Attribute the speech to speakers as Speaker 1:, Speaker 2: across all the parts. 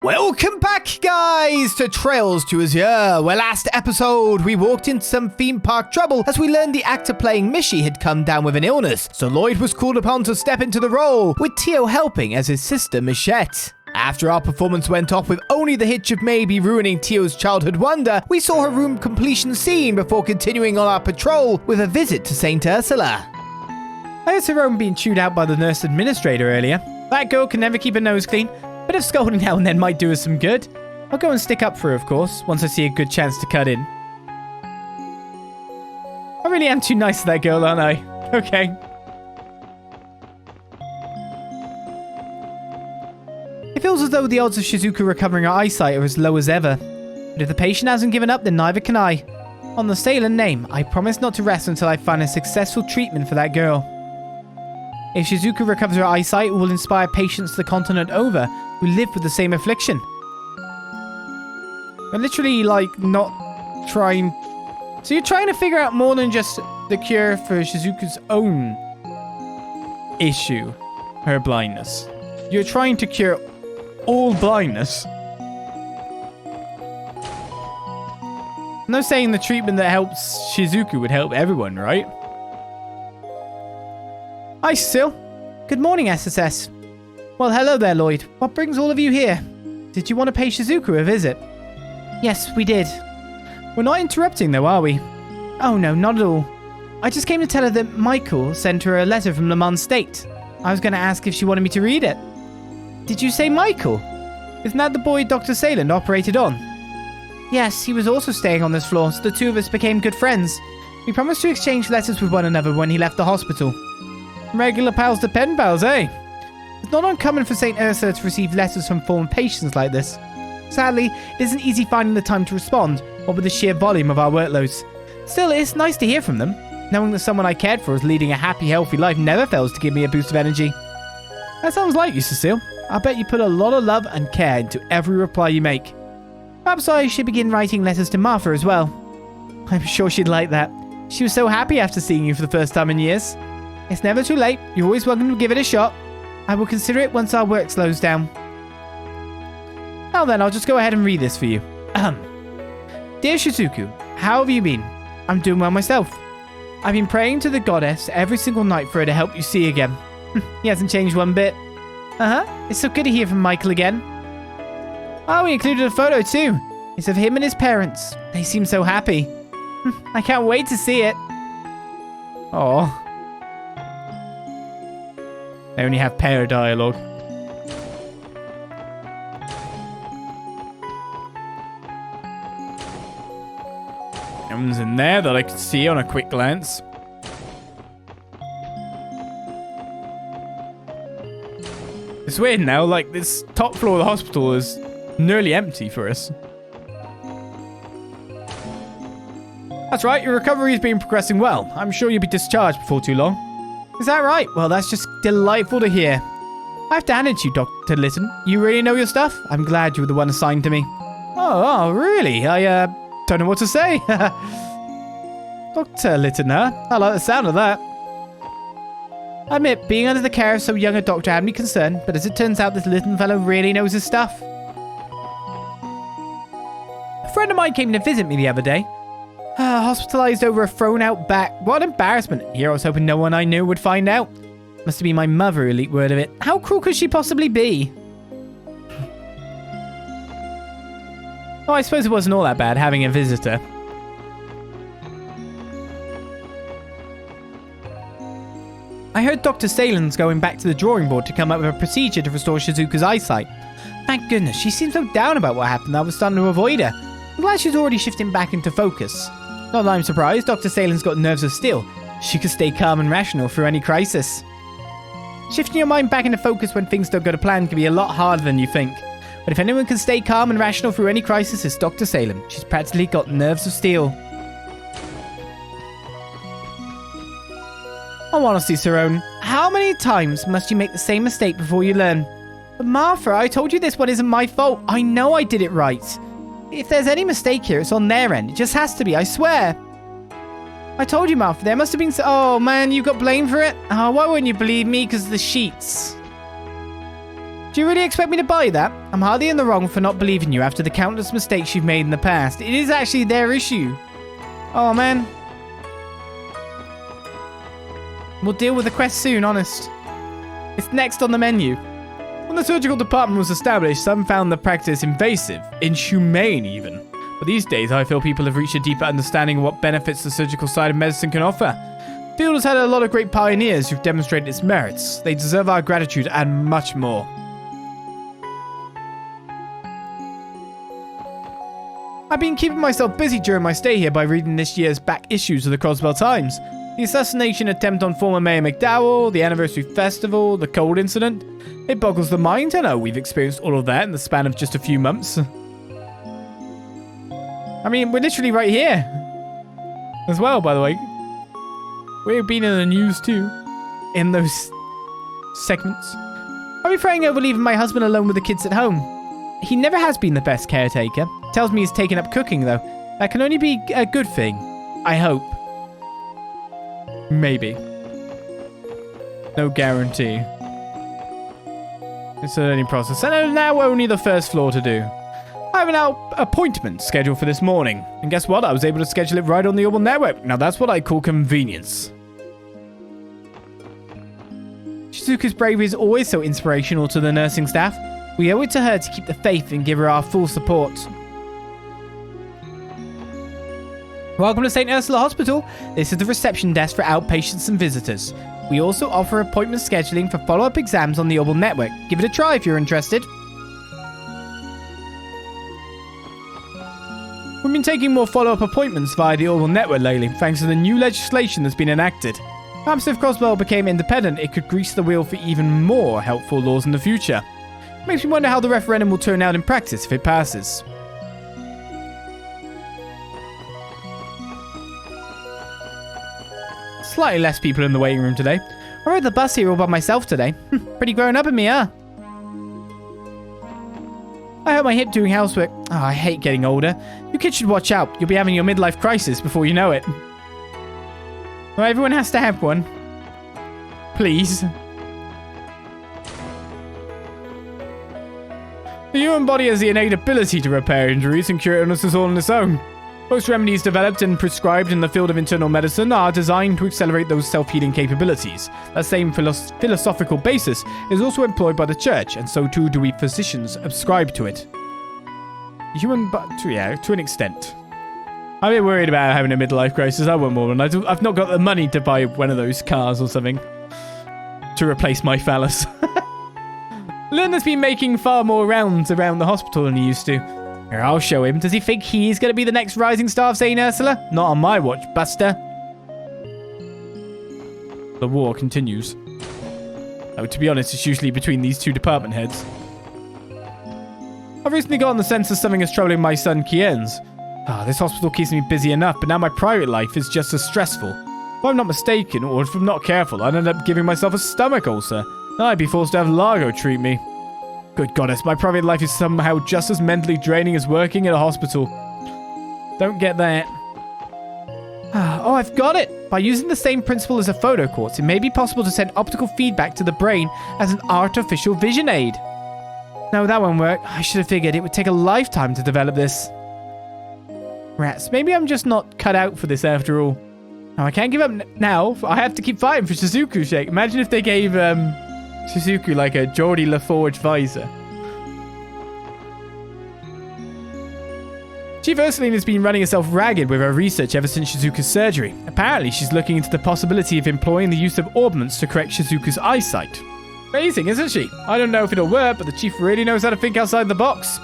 Speaker 1: Welcome back, guys, to Trails to Azure, where last episode we walked into some theme park trouble as we learned the actor playing Mishi had come down with an illness, so Lloyd was called upon to step into the role, with Tio helping as his sister Michette. After our performance went off with only the hitch of maybe ruining Tio's childhood wonder, we saw her room completion scene before continuing on our patrol with a visit to St. Ursula.
Speaker 2: I heard her own being chewed out by the nurse administrator earlier. That girl can never keep her nose clean. Bit of scolding now and then might do us some good. I'll go and stick up for her, of course, once I see a good chance to cut in. I really am too nice to that girl, aren't I? Okay. It feels as though the odds of Shizuku recovering her eyesight are as low as ever. But if the patient hasn't given up, then neither can I. On the Salem name, I promise not to rest until I find a successful treatment for that girl. If Shizuku recovers her eyesight, it will inspire patients the continent over who live with the same affliction. We're literally, not trying... So you're trying to figure out more than just the cure for Shizuku's own issue, her blindness. You're trying to cure all blindness. No saying the treatment that helps Shizuku would help everyone, right? Hi, Cecile. Good morning, SSS. Well, hello there, Lloyd. What brings all of you here? Did you want to pay Shizuku a visit? Yes, we did. We're not interrupting, though, are we? Oh, no, not at all. I just came to tell her that Michael sent her a letter from Le Mans State. I was going to ask if she wanted me to read it. Did you say Michael? Isn't that the boy Dr. Sayland operated on? Yes, he was also staying on this floor, so the two of us became good friends. We promised to exchange letters with one another when he left the hospital. Regular pals to pen pals, eh? It's not uncommon for St. Ursula to receive letters from former patients like this. Sadly, it isn't easy finding the time to respond, what with the sheer volume of our workloads. Still, it's nice to hear from them. Knowing that someone I cared for is leading a happy, healthy life never fails to give me a boost of energy. That sounds like you, Cecile. I bet you put a lot of love and care into every reply you make. Perhaps I should begin writing letters to Martha as well. I'm sure she'd like that. She was so happy after seeing you for the first time in years. It's never too late. You're always welcome to give it a shot. I will consider it once our work slows down. Now then, I'll just go ahead and read this for you. Dear Shizuku, how have you been? I'm doing well myself. I've been praying to the goddess every single night for her to help you see again. He hasn't changed one bit. It's so good to hear from Michael again. Oh, we included a photo too. It's of him and his parents. They seem so happy. I can't wait to see it. Oh. They only have pair dialogue. No one's in there that I could see on a quick glance. It's weird now, like this top floor of the hospital is nearly empty for us. That's right, your recovery has been progressing well. I'm sure you'll be discharged before too long. Is that right? Well, that's just delightful to hear. I have to hand it to you, Dr. Litton. You really know your stuff? I'm glad you were the one assigned to me. Oh, really? I don't know what to say. Dr. Litton, huh? I like the sound of that. I admit, being under the care of so young a doctor had me concerned, but as it turns out, this Litton fellow really knows his stuff. A friend of mine came to visit me the other day. Hospitalized over a thrown-out back. What an embarrassment. Here I was hoping no one I knew would find out. Must have been my mother who leaked word of it. How cruel could she possibly be? Oh, I suppose it wasn't all that bad having a visitor. I heard Dr. Salen's going back to the drawing board to come up with a procedure to restore Shizuku's eyesight. Thank goodness, she seemed so down about what happened that I was starting to avoid her. I'm glad she's already shifting back into focus. Not that I'm surprised, Dr. Salen's got nerves of steel. She could stay calm and rational through any crisis. Shifting your mind back into focus when things don't go to plan can be a lot harder than you think. But if anyone can stay calm and rational through any crisis, it's Dr. Salem. She's practically got nerves of steel. Oh, honestly, Sarone, how many times must you make the same mistake before you learn? But Martha, I told you this one isn't my fault. I know I did it right. If there's any mistake here, it's on their end. It just has to be, I swear. I told you, Martha, there must have been... Oh, man, you got blamed for it? Oh, why wouldn't you believe me? Because of the sheets. Do you really expect me to buy that? I'm hardly in the wrong for not believing you after the countless mistakes you've made in the past. It is actually their issue. Oh, man. We'll deal with the quest soon, honest. It's next on the menu. When the surgical department was established, some found the practice invasive, inhumane even. But these days, I feel people have reached a deeper understanding of what benefits the surgical side of medicine can offer. The field has had a lot of great pioneers who've demonstrated its merits. They deserve our gratitude and much more. I've been keeping myself busy during my stay here by reading this year's back issues of the Crossbell Times. The assassination attempt on former Mayor McDowell, the anniversary festival, the cold incident. It boggles the mind to know we've experienced all of that in the span of just a few months. I mean, we're literally right here. As well, by the way. We've been in the news too. In those segments. I'll be praying over leaving my husband alone with the kids at home. He never has been the best caretaker. Tells me he's taken up cooking, though. That can only be a good thing. I hope. Maybe. No guarantee. It's a learning process. And now only the first floor to do. I have an appointment scheduled for this morning. And guess what? I was able to schedule it right on the Orbital network. Now that's what I call convenience. Shizuka's bravery is always so inspirational to the nursing staff. We owe it to her to keep the faith and give her our full support. Welcome to St. Ursula Hospital. This is the reception desk for outpatients and visitors. We also offer appointment scheduling for follow-up exams on the Orbital network. Give it a try if you're interested. We've been taking more follow-up appointments via the Orbital network lately, thanks to the new legislation that's been enacted. Perhaps if Crossbell became independent, it could grease the wheel for even more helpful laws in the future. Makes me wonder how the referendum will turn out in practice if it passes. Slightly less people in the waiting room today. I rode the bus here all by myself today. Pretty grown up in me, huh? I hurt my hip doing housework. Oh, I hate getting older. You kids should watch out. You'll be having your midlife crisis before you know it. Well, everyone has to have one. Please. The human body has the innate ability to repair injuries and cure illnesses all on its own. Most remedies developed and prescribed in the field of internal medicine are designed to accelerate those self-healing capabilities. That same philosophical basis is also employed by the church, and so too do we physicians subscribe to it. To an extent. I'm a bit worried about having a midlife crisis. I want more one. I've not got the money to buy one of those cars or something to replace my phallus. Lynn has been making far more rounds around the hospital than he used to. Here, I'll show him. Does he think he's going to be the next rising star of St. Ursula? Not on my watch, Buster. The war continues. Oh, to be honest, it's usually between these two department heads. I've recently gotten the sense that something is troubling my son Kien's. This hospital keeps me busy enough, but now my private life is just as stressful. If I'm not mistaken, or if I'm not careful, I'd end up giving myself a stomach ulcer. Then I'd be forced to have Largo treat me. Good goddess, my private life is somehow just as mentally draining as working at a hospital. Don't get that. Oh, I've got it! By using the same principle as a photo quartz, it may be possible to send optical feedback to the brain as an artificial vision aid. No, that won't work. I should have figured it would take a lifetime to develop this. Rats, maybe I'm just not cut out for this after all. No, I can't give up now. I have to keep fighting for Shizuku's sake. Imagine if they gave Shizuku like a Geordie LaForge visor. Chief Ursuline has been running herself ragged with her research ever since Shizuka's surgery. Apparently, she's looking into the possibility of employing the use of orbments to correct Shizuka's eyesight. Amazing, isn't she? I don't know if it'll work, but the chief really knows how to think outside the box.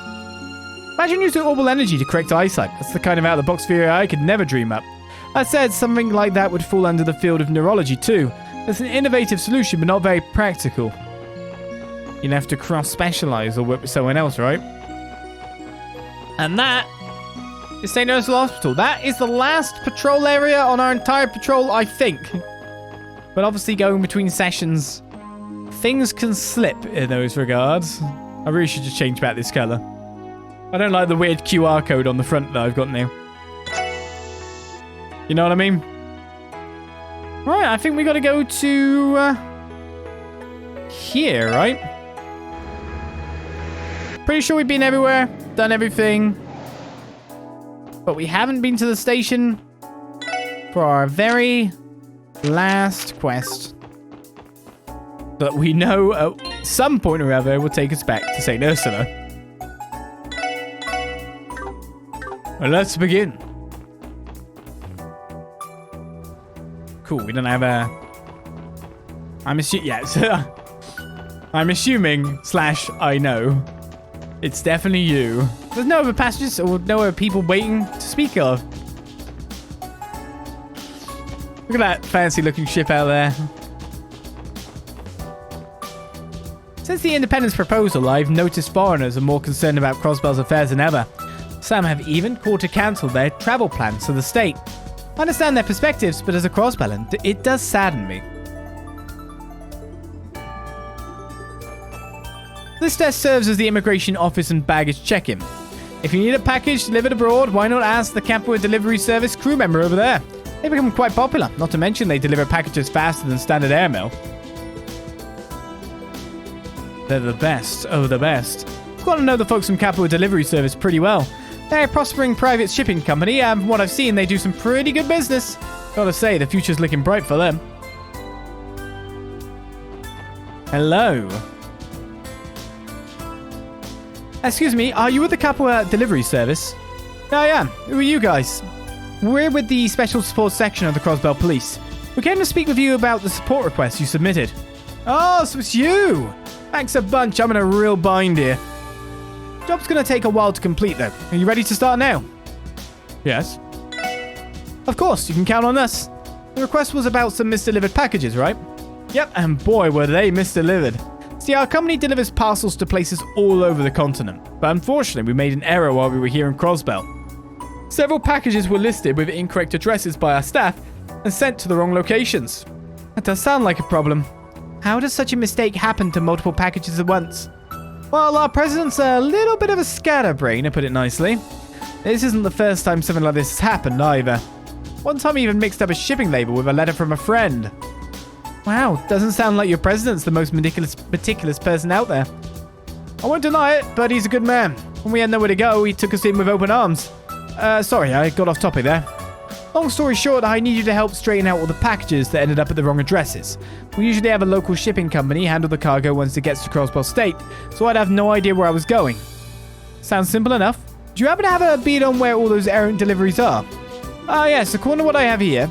Speaker 2: Imagine using orbital energy to correct eyesight. That's the kind of out-of-the-box theory I could never dream up. That said, something like that would fall under the field of neurology too. It's an innovative solution, but not very practical. You'd have to cross-specialize or work with someone else, right? And that is St. Ursula Hospital. That is the last patrol area on our entire patrol, I think. But obviously going between sessions, things can slip in those regards. I really should just change back this colour. I don't like the weird QR code on the front that I've got now. You know what I mean? Right, I think we got to go to here, right? Pretty sure we've been everywhere, done everything. But we haven't been to the station for our very last quest that we know at some point or other will take us back to St. Ursula. Well, let's begin. Cool, we don't have a... I'm assuming, slash, I know. It's definitely you. There's no other passengers or no other people waiting to speak of. Look at that fancy looking ship out there. Since the independence proposal, I've noticed foreigners are more concerned about Crossbell's affairs than ever. Some have even called to cancel their travel plans to the state. I understand their perspectives, but as a Crossbellan, it does sadden me. This desk serves as the immigration office and baggage check-in. If you need a package delivered abroad, why not ask the Capua Delivery Service crew member over there? They've become quite popular, not to mention they deliver packages faster than standard airmail. They're the best. Oh, the best. I've got to know the folks from Capua Delivery Service pretty well. They're a prospering private shipping company, and from what I've seen, they do some pretty good business. Gotta say, the future's looking bright for them. Hello. Excuse me, are you with the Capua Delivery Service? I am. Who are you guys? We're with the Special Support Section of the Crossbell Police. We came to speak with you about the support request you submitted. Oh, so it's you! Thanks a bunch, I'm in a real bind here. Job's gonna take a while to complete though. Are you ready to start now? Yes. Of course, you can count on us. The request was about some misdelivered packages, right? Yep, and boy were they misdelivered. See, our company delivers parcels to places all over the continent, but unfortunately we made an error while we were here in Crossbell. Several packages were listed with incorrect addresses by our staff and sent to the wrong locations. That does sound like a problem. How does such a mistake happen to multiple packages at once? Well, our president's a little bit of a scatterbrain, to put it nicely. This isn't the first time something like this has happened either. One time he even mixed up a shipping label with a letter from a friend. Wow, doesn't sound like your president's the most meticulous person out there. I won't deny it, but he's a good man. When we had nowhere to go, he took us in with open arms. Sorry, I got off topic there. Long story short, I need you to help straighten out all the packages that ended up at the wrong addresses. We usually have a local shipping company handle the cargo once it gets to Crossbell State, so I'd have no idea where I was going. Sounds simple enough. Do you happen to have a bead on where all those errant deliveries are? Yes, according to what I have here,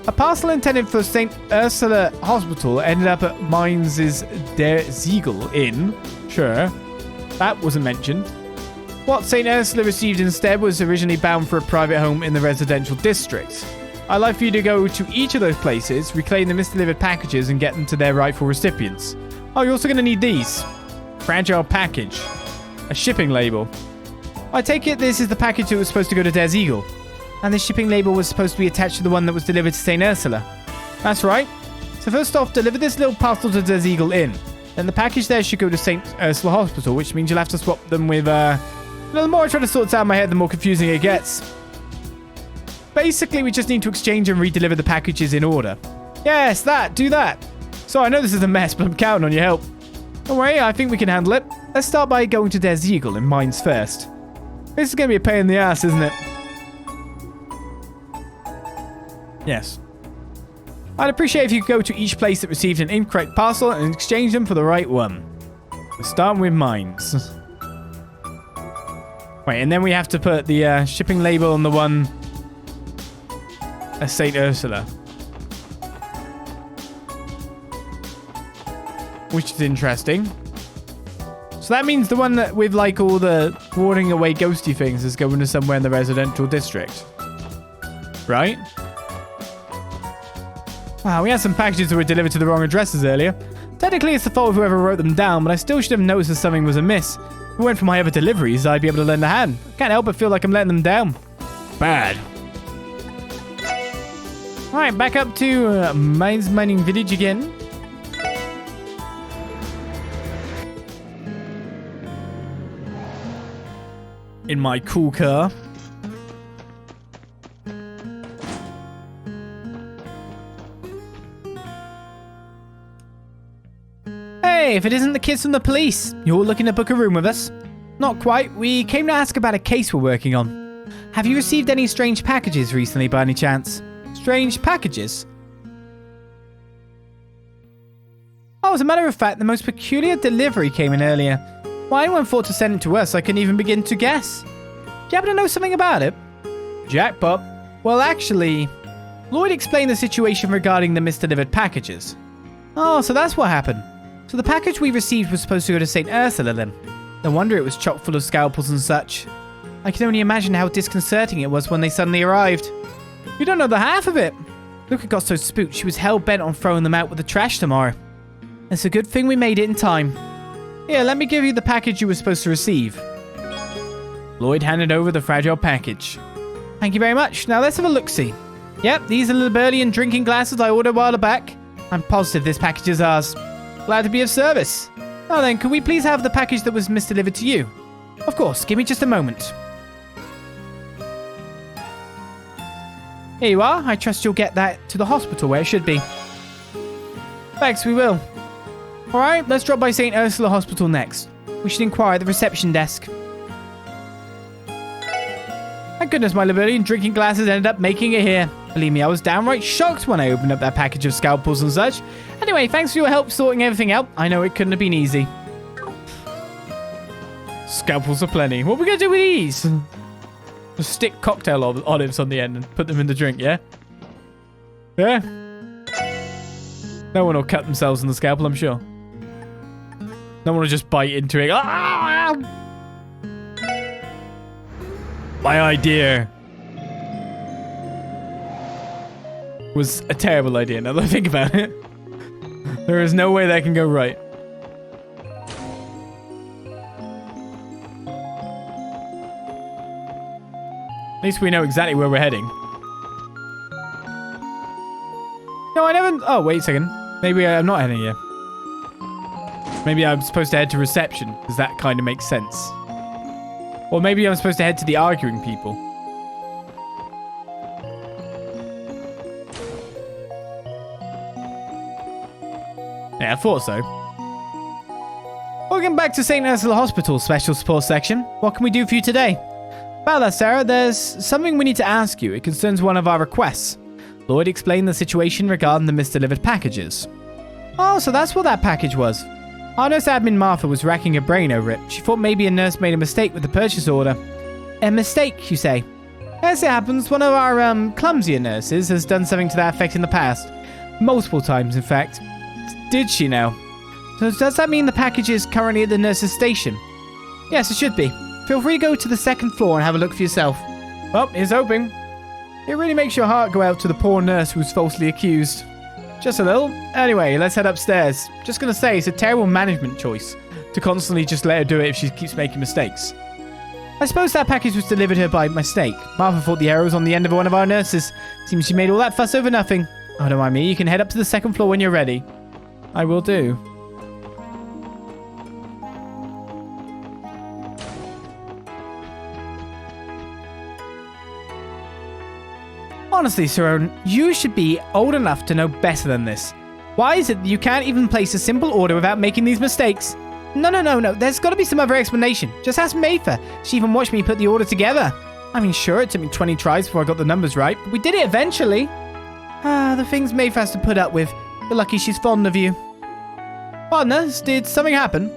Speaker 2: a parcel intended for St. Ursula Hospital ended up at Mainz's Der Ziegel Inn. Sure, that wasn't mentioned. What St. Ursula received instead was originally bound for a private home in the residential district. I'd like for you to go to each of those places, reclaim the misdelivered packages, and get them to their rightful recipients. Oh, you're also going to need these. Fragile package. A shipping label. I take it this is the package that was supposed to go to Der Ziegel. And the shipping label was supposed to be attached to the one that was delivered to St. Ursula. That's right. So first off, deliver this little parcel to Der Ziegel Inn. Then the package there should go to St. Ursula Hospital, which means you'll have to swap them with, the more I try to sort this out in my head, the more confusing it gets. Basically, we just need to exchange and redeliver the packages in order. Yes, do that. So I know this is a mess, but I'm counting on your help. Don't worry, I think we can handle it. Let's start by going to Der Ziegel in Mainz first. This is going to be a pain in the ass, isn't it? Yes. I'd appreciate if you could go to each place that received an incorrect parcel and exchange them for the right one. We're starting with Mainz. Wait, and then we have to put the shipping label on the one at St. Ursula. Which is interesting. So that means the one that with like all the warding away ghosty things is going to somewhere in the residential district. Right? Wow, we had some packages that were delivered to the wrong addresses earlier. Technically, it's the fault of whoever wrote them down, but I still should have noticed that something was amiss. If it went for my other deliveries, I'd be able to lend a hand. I can't help but feel like I'm letting them down. Bad. Alright, back up to Mainz Mining Village again. In my cool car. Hey, if it isn't the kids from the police, you're looking to book a room with us? Not quite. We came to ask about a case we're working on. Have you received any strange packages recently by any chance? Strange packages? Oh, as a matter of fact, the most peculiar delivery came in earlier. Why anyone thought to send it to us, I couldn't even begin to guess. Do you happen to know something about it? Jackpot. Well, actually, Lloyd explained the situation regarding the misdelivered packages. Oh, so that's what happened. So the package we received was supposed to go to St. Ursula then. No wonder it was chock full of scalpels and such. I can only imagine how disconcerting it was when they suddenly arrived. You don't know the half of it. Luca got so spooked she was hell-bent on throwing them out with the trash tomorrow. It's a good thing we made it in time. Here, let me give you the package you were supposed to receive. Lloyd handed over the fragile package. Thank you very much. Now let's have a look-see. Yep, these are the Liberlian drinking glasses I ordered a while back. I'm positive this package is ours. Glad to be of service. Now then, could we please have the package that was misdelivered to you? Of course, give me just a moment. Here you are. I trust you'll get that to the hospital where it should be. Thanks, we will. Alright, let's drop by St. Ursula Hospital next. We should inquire at the reception desk. Thank goodness my Liberlian drinking glasses ended up making it here. Believe me, I was downright shocked when I opened up that package of scalpels and such. Anyway, thanks for your help sorting everything out. I know it couldn't have been easy. Scalpels aplenty. What are we going to do with these? Just stick cocktail olives on the end and put them in the drink, yeah? Yeah? No one will cut themselves in the scalpel, I'm sure. No one will just bite into it. Ah! My idea was a terrible idea, now that I think about it. There is no way that can go right. At least we know exactly where we're heading. No, I never... Oh, wait a second. Maybe I'm not heading here. Maybe I'm supposed to head to reception, because that kind of makes sense. Or maybe I'm supposed to head to the arguing people. Yeah, I thought so. Welcome back to St. Ursula Hospital Special Support Section. What can we do for you today? About that, Sarah, there's something we need to ask you. It concerns one of our requests. Lloyd explained the situation regarding the misdelivered packages. Oh, so that's what that package was. Our nurse admin Martha was racking her brain over it. She thought maybe a nurse made a mistake with the purchase order. A mistake, you say? As it happens, one of our clumsier nurses has done something to that effect in the past. Multiple times, in fact. Did she now? So does that mean the package is currently at the nurse's station? Yes, it should be. Feel free to go to the second floor and have a look for yourself. Well, here's hoping. It really makes your heart go out to the poor nurse who was falsely accused. Just a little. Anyway, let's head upstairs. Just gonna say, it's a terrible management choice to constantly just let her do it if she keeps making mistakes. I suppose that package was delivered her by mistake. Martha thought the arrow was on the end of one of our nurses. Seems she made all that fuss over nothing. Oh, don't mind me. You can head up to the second floor when you're ready. I will do. Honestly, Sir, you should be old enough to know better than this. Why is it that you can't even place a simple order without making these mistakes? No. There's got to be some other explanation. Just ask Mayfair. She even watched me put the order together. I mean, sure, it took me 20 tries before I got the numbers right, but we did it eventually. The things Mayfair has to put up with. You're lucky she's fond of you. Partners, did something happen?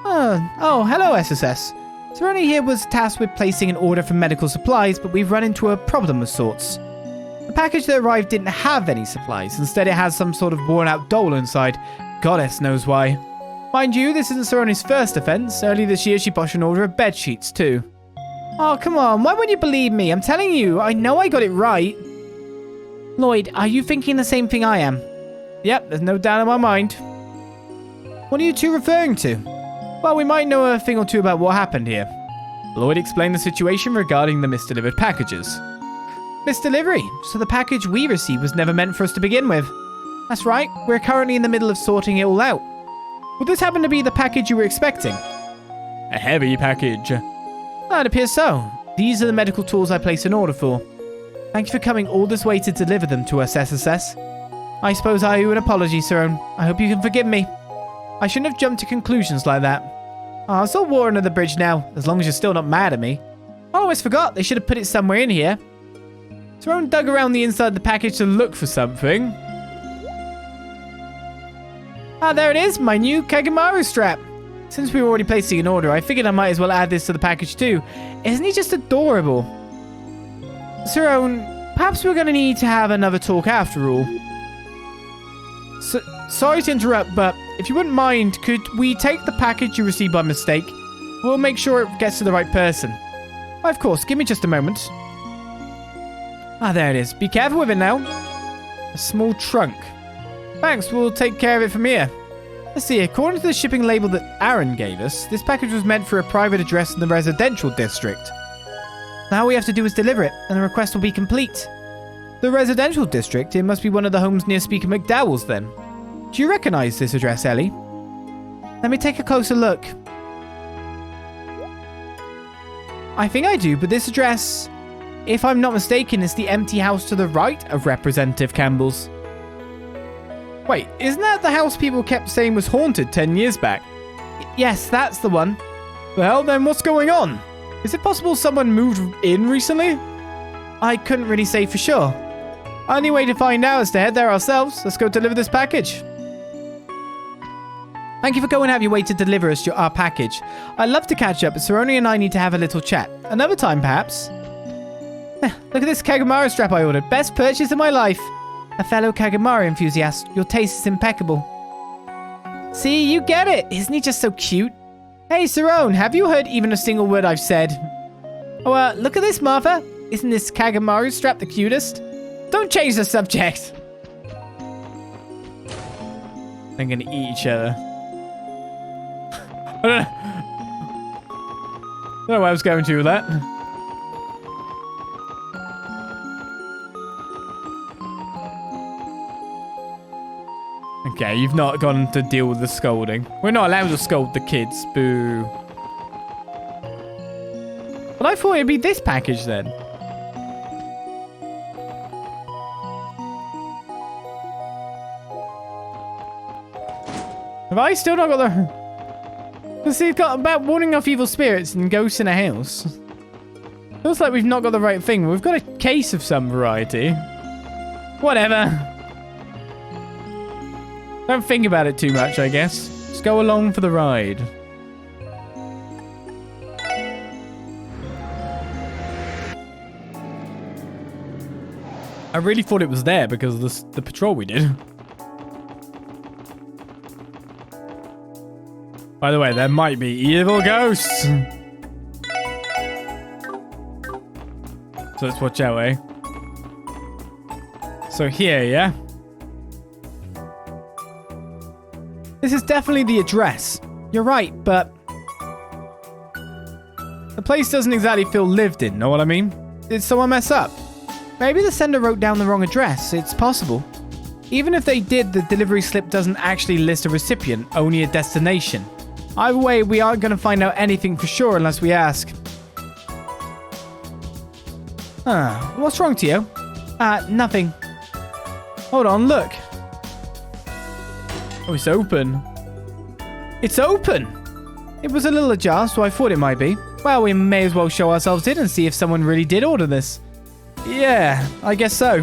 Speaker 2: Oh, hello, SSS. Seroni here was tasked with placing an order for medical supplies, but we've run into a problem of sorts. The package that arrived didn't have any supplies. Instead, it has some sort of worn-out doll inside. Goddess knows why. Mind you, this isn't Seroni's first offense. Early this year, she botched an order of bed sheets, too. Oh, come on. Why wouldn't you believe me? I'm telling you, I know I got it right. Lloyd, are you thinking the same thing I am? Yep, there's no doubt in my mind. What are you two referring to? Well, we might know a thing or two about what happened here. Lloyd explained the situation regarding the misdelivered packages. Misdelivery? So the package we received was never meant for us to begin with. That's right, we're currently in the middle of sorting it all out. Would this happen to be the package you were expecting? A heavy package. It appears so. These are the medical tools I placed an order for. Thank you for coming all this way to deliver them to us, SSS. I suppose I owe you an apology, Sir. I hope you can forgive me. I shouldn't have jumped to conclusions like that. Oh, it's all water under the bridge now, as long as you're still not mad at me. I almost forgot. They should have put it somewhere in here. Tyrone dug around the inside of the package to look for something. Ah, there it is, my new Kagemaru strap. Since we were already placing an order, I figured I might as well add this to the package too. Isn't he just adorable? Tyrone, perhaps we're going to need to have another talk after all. Sorry to interrupt, but if you wouldn't mind, could we take the package you received by mistake? We'll make sure it gets to the right person. Of course, give me just a moment. Ah, there it is. Be careful with it now. A small trunk. Thanks, we'll take care of it from here. Let's see, according to the shipping label that Aaron gave us, this package was meant for a private address in the residential district. Now all we have to do is deliver it, and the request will be complete. The residential district? It must be one of the homes near Speaker McDowell's then. Do you recognize this address, Ellie? Let me take a closer look. I think I do, but this address, if I'm not mistaken, is the empty house to the right of Representative Campbell's. Wait, isn't that the house people kept saying was haunted 10 years back? Yes, that's the one. Well, then what's going on? Is it possible someone moved in recently? I couldn't really say for sure. Only way to find out is to head there ourselves. Let's go deliver this package. Thank you for going out of your way to deliver us our package. I'd love to catch up, but Saroni and I need to have a little chat. Another time, perhaps. Look at this Kagemaru strap I ordered. Best purchase of my life. A fellow Kagemaru enthusiast, your taste is impeccable. See, you get it. Isn't he just so cute? Hey, Sarone, have you heard even a single word I've said? Oh, look at this, Martha. Isn't this Kagemaru strap the cutest? Don't change the subject. They're gonna eat each other. I don't know where I was going to with that. Okay, you've not gone to deal with the scolding. We're not allowed to scold the kids. Boo. But I thought it'd be this package then. Have I still not got the... See, it's got about warning off evil spirits and ghosts in a house. Feels like we've not got the right thing. We've got a case of some variety. Whatever. Don't think about it too much, I guess. Just go along for the ride. I really thought it was there because of the patrol we did. By the way, there might be evil ghosts. So let's watch out, eh? So here, yeah? This is definitely the address. You're right, but... the place doesn't exactly feel lived in, know what I mean? Did someone mess up? Maybe the sender wrote down the wrong address. It's possible. Even if they did, the delivery slip doesn't actually list a recipient, only a destination. Either way, we aren't going to find out anything for sure unless we ask. What's wrong, Tio? Nothing. Hold on, look. Oh, it's open. It's open! It was a little ajar, so I thought it might be. Well, we may as well show ourselves in and see if someone really did order this. Yeah, I guess so.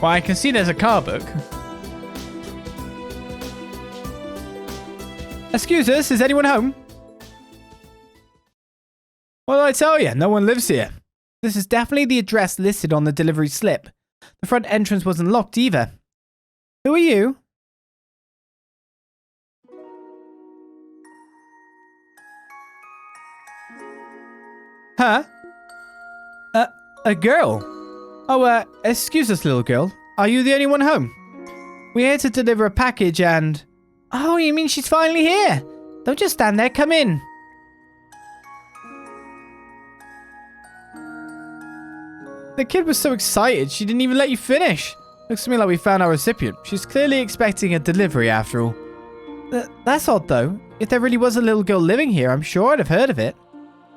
Speaker 2: Well, I can see there's a car book. Excuse us, is anyone home? What did I tell you? No one lives here. This is definitely the address listed on the delivery slip. The front entrance wasn't locked either. Who are you? Huh? A girl? Oh, excuse us, little girl. Are you the only one home? We're here to deliver a package and... Oh, you mean she's finally here? Don't just stand there, come in. The kid was so excited, she didn't even let you finish. Looks to me like we found our recipient. She's clearly expecting a delivery after all. That's odd though. If there really was a little girl living here, I'm sure I'd have heard of it.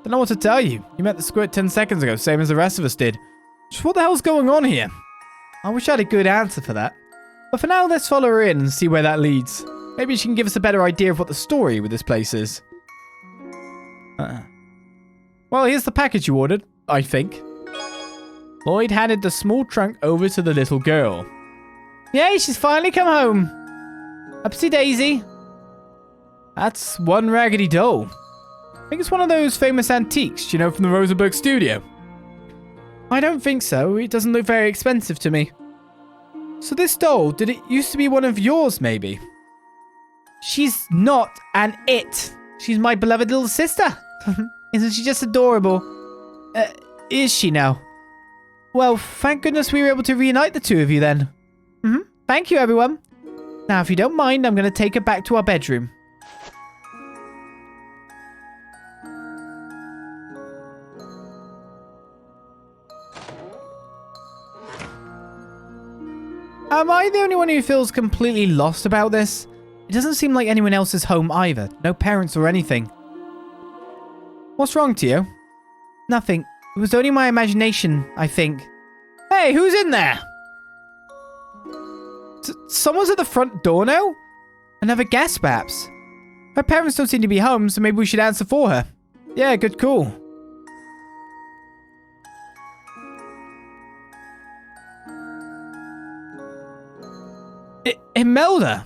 Speaker 2: Don't know what to tell you. You met the squirt 10 seconds ago, same as the rest of us did. Just what the hell's going on here? I wish I had a good answer for that. But for now, let's follow her in and see where that leads. Maybe she can give us a better idea of what the story with this place is. Well, here's the package you ordered, I think. Lloyd handed the small trunk over to the little girl. Yay, she's finally come home. Upsy daisy. That's one raggedy doll. I think it's one of those famous antiques, you know, from the Rosenberg studio. I don't think so. It doesn't look very expensive to me. So this doll, did it used to be one of yours, maybe? She's not an it. She's my beloved little sister. Isn't she just adorable? Is she now? Well, thank goodness we were able to reunite the two of you then. Thank you, everyone. Now, if you don't mind, I'm going to take her back to our bedroom. Am I the only one who feels completely lost about this? It doesn't seem like anyone else is home either. No parents or anything. What's wrong, Tio? Nothing. It was only my imagination, I think. Hey, who's in there? Someone's at the front door now? Another guest, perhaps? Her parents don't seem to be home, so maybe we should answer for her. Yeah, good call. Imelda?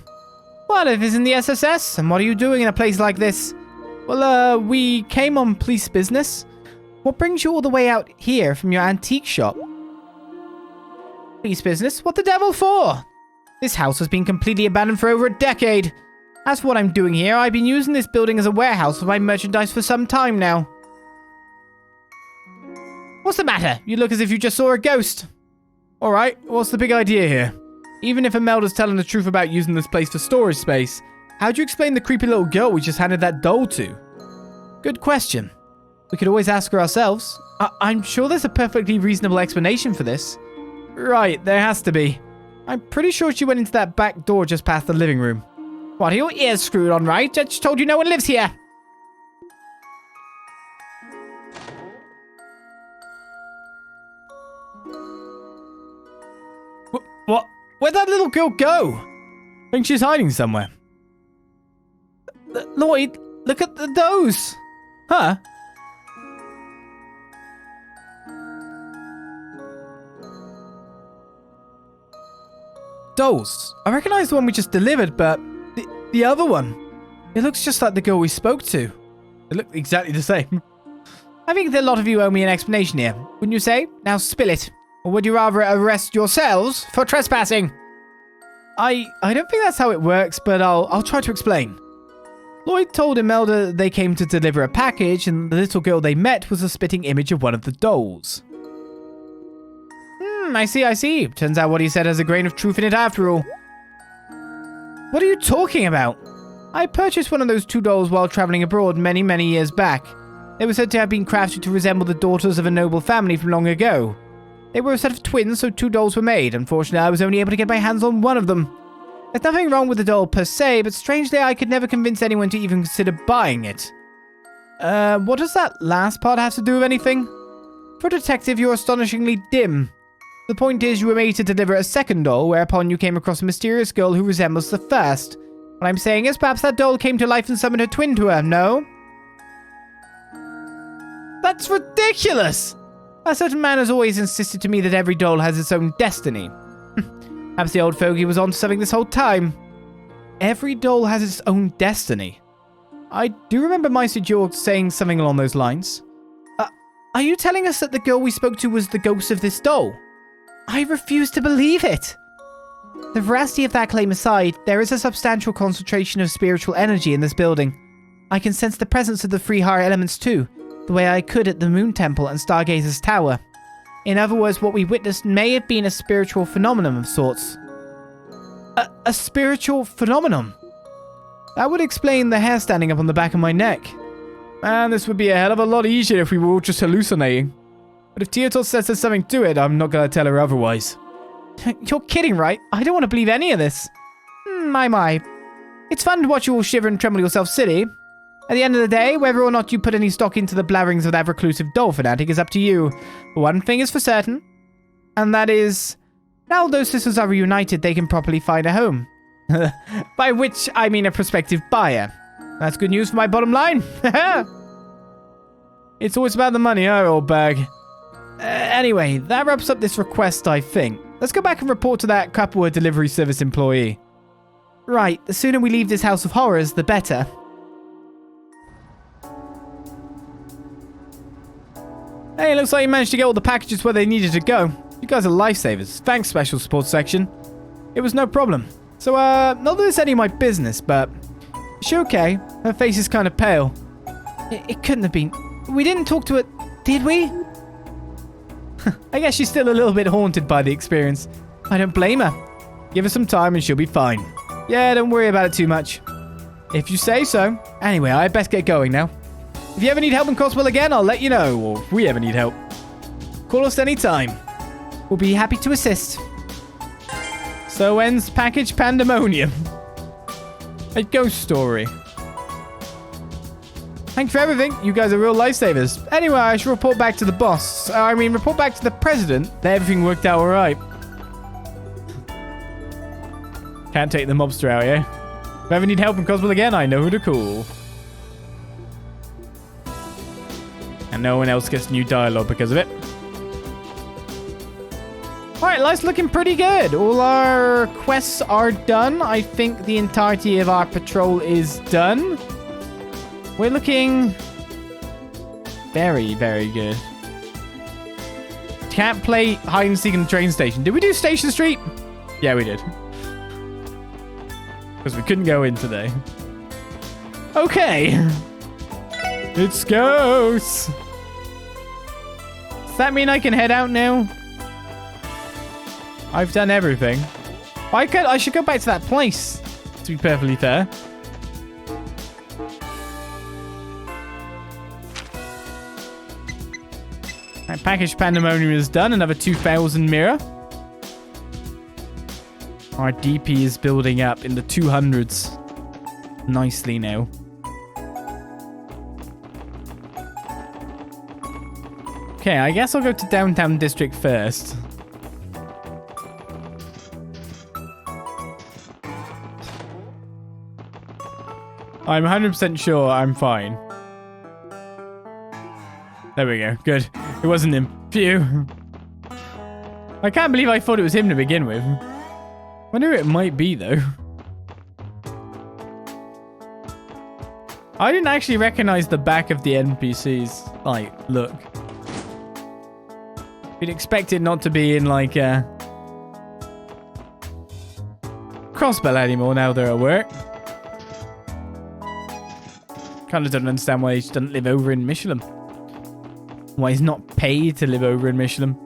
Speaker 2: What, if it's in the SSS? And what are you doing in a place like this? Well, we came on police business. What brings you all the way out here from your antique shop? Police business? What the devil for? This house has been completely abandoned for over a decade. As for what I'm doing here, I've been using this building as a warehouse for my merchandise for some time now. What's the matter? You look as if you just saw a ghost. Alright, what's the big idea here? Even if Imelda's telling the truth about using this place for storage space, how'd you explain the creepy little girl we just handed that doll to? Good question. We could always ask her ourselves. I'm sure there's a perfectly reasonable explanation for this. Right, there has to be. I'm pretty sure she went into that back door just past the living room. What, are your ears screwed on, right? I just told you no one lives here. What? Where'd that little girl go? I think she's hiding somewhere. Lloyd, look at those. Huh? Dolls. I recognize the one we just delivered, but the other one. It looks just like the girl we spoke to. They look exactly the same. I think that a lot of you owe me an explanation here, wouldn't you say? Now spill it. Or would you rather arrest yourselves for trespassing? I don't think that's how it works, but I'll try to explain. Lloyd told Imelda they came to deliver a package, and the little girl they met was a spitting image of one of the dolls. I see. Turns out what he said has a grain of truth in it after all. What are you talking about? I purchased one of those two dolls while traveling abroad many, many years back. They were said to have been crafted to resemble the daughters of a noble family from long ago. They were a set of twins, so two dolls were made. Unfortunately, I was only able to get my hands on one of them. There's nothing wrong with the doll per se, but strangely, I could never convince anyone to even consider buying it. What does that last part have to do with anything? For a detective, you're astonishingly dim. The point is, you were made to deliver a second doll, whereupon you came across a mysterious girl who resembles the first. What I'm saying is, perhaps that doll came to life and summoned her twin to her, no? That's ridiculous! A certain man has always insisted to me that every doll has its own destiny. Perhaps the old fogey was onto something this whole time. Every doll has its own destiny. I do remember Meister Georg saying something along those lines. Are you telling us that the girl we spoke to was the ghost of this doll? I refuse to believe it. The veracity of that claim aside, there is a substantial concentration of spiritual energy in this building. I can sense the presence of the three higher elements too, the way I could at the Moon Temple and Stargazer's Tower. In other words, what we witnessed may have been a spiritual phenomenon of sorts. A spiritual phenomenon? That would explain the hair standing up on the back of my neck. Man, this would be a hell of a lot easier if we were all just hallucinating. But if Teotos says there's something to it, I'm not going to tell her otherwise. You're kidding, right? I don't want to believe any of this. My. It's fun to watch you all shiver and tremble yourself silly. At the end of the day, whether or not you put any stock into the blabberings of that reclusive doll fanatic is up to you. But one thing is for certain, and that is, Now those sisters are reunited, they can properly find a home. By which, I mean a prospective buyer. That's good news for my bottom line. It's always about the money, huh, old bag? Anyway, that wraps up this request, I think. Let's go back and report to that Capua Delivery Service employee. Right, the sooner we leave this house of horrors, the better. Hey, looks like you managed to get all the packages where they needed to go. You guys are lifesavers. Thanks, Special Support Section. It was no problem. So, not that it's any of my business, but... Is she okay? Her face is kind of pale. It couldn't have been... We didn't talk to her, did we? I guess she's still a little bit haunted by the experience. I don't blame her. Give her some time and she'll be fine. Yeah, don't worry about it too much. If you say so. Anyway, I best get going now. If you ever need help in Crossbell again, I'll let you know. Or if we ever need help. Call us anytime. We'll be happy to assist. So ends Package Pandemonium. A ghost story. Thanks for everything. You guys are real lifesavers. Anyway, I should report back to the boss. Report back to the president that everything worked out alright. Can't take the mobster out, yeah? If I ever need help in Crossbell again, I know who to call. And no one else gets new dialogue because of it. Alright, life's looking pretty good. All our quests are done. I think the entirety of our patrol is done. We're looking very, very good. Can't play hide and seek in the train station. Did we do Station Street? Yeah, we did. Because we couldn't go in today. Okay. It's ghosts. Does that mean I can head out now? I've done everything. I should go back to that place, to be perfectly fair. Right, Package Pandemonium is done. Another 2,000 mirror. Our DP is building up in the 200s. Nicely now. Okay, I guess I'll go to Downtown District first. I'm 100% sure I'm fine. There we go. Good. It wasn't him. Phew. I can't believe I thought it was him to begin with. Wonder who it might be, though. I didn't actually recognize the back of the NPC's, look. You'd expect it not to be in, Crossbell anymore now they're at work. Kind of don't understand why he doesn't live over in Michelin. Why he's not paid to live over in Michelin.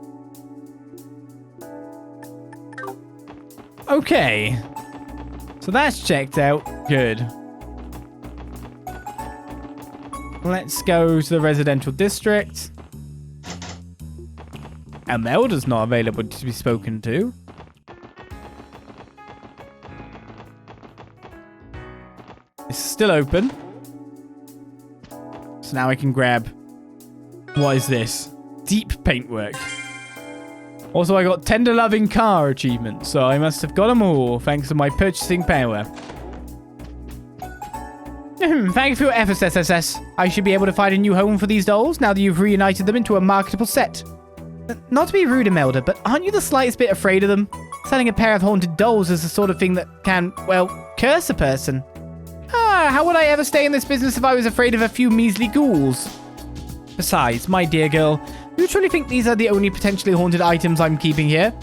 Speaker 2: Okay. So that's checked out. Good. Let's go to the residential district. Imelda's not available to be spoken to. It's still open. So now I can grab... What is this? Deep paintwork. Also, I got Tender Loving Car achievement, so I must have got them all thanks to my purchasing power. Thank you for your efforts, SSS. I should be able to find a new home for these dolls now that you've reunited them into a marketable set. Not to be rude, Imelda, but aren't you the slightest bit afraid of them? Selling a pair of haunted dolls is the sort of thing that can, well, curse a person. How would I ever stay in this business if I was afraid of a few measly ghouls? Besides, my dear girl, do you truly think these are the only potentially haunted items I'm keeping here?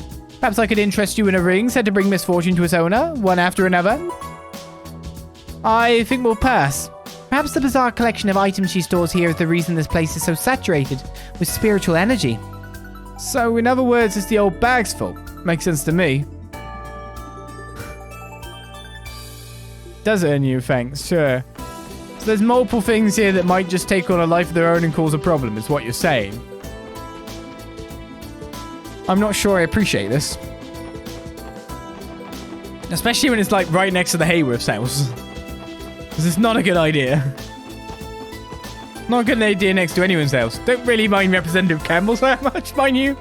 Speaker 2: Perhaps I could interest you in a ring said to bring misfortune to its owner, one after another? I think we'll pass. Perhaps the bizarre collection of items she stores here is the reason this place is so saturated with spiritual energy. So, in other words, it's the old bag's fault. Makes sense to me. Does earn you thanks, sure. So there's multiple things here that might just take on a life of their own and cause a problem, is what you're saying. I'm not sure I appreciate this. Especially when it's right next to the Hayworth's house. Because it's not a good idea. Not a good idea next to anyone's house. Don't really mind Representative Campbell's that much, mind you.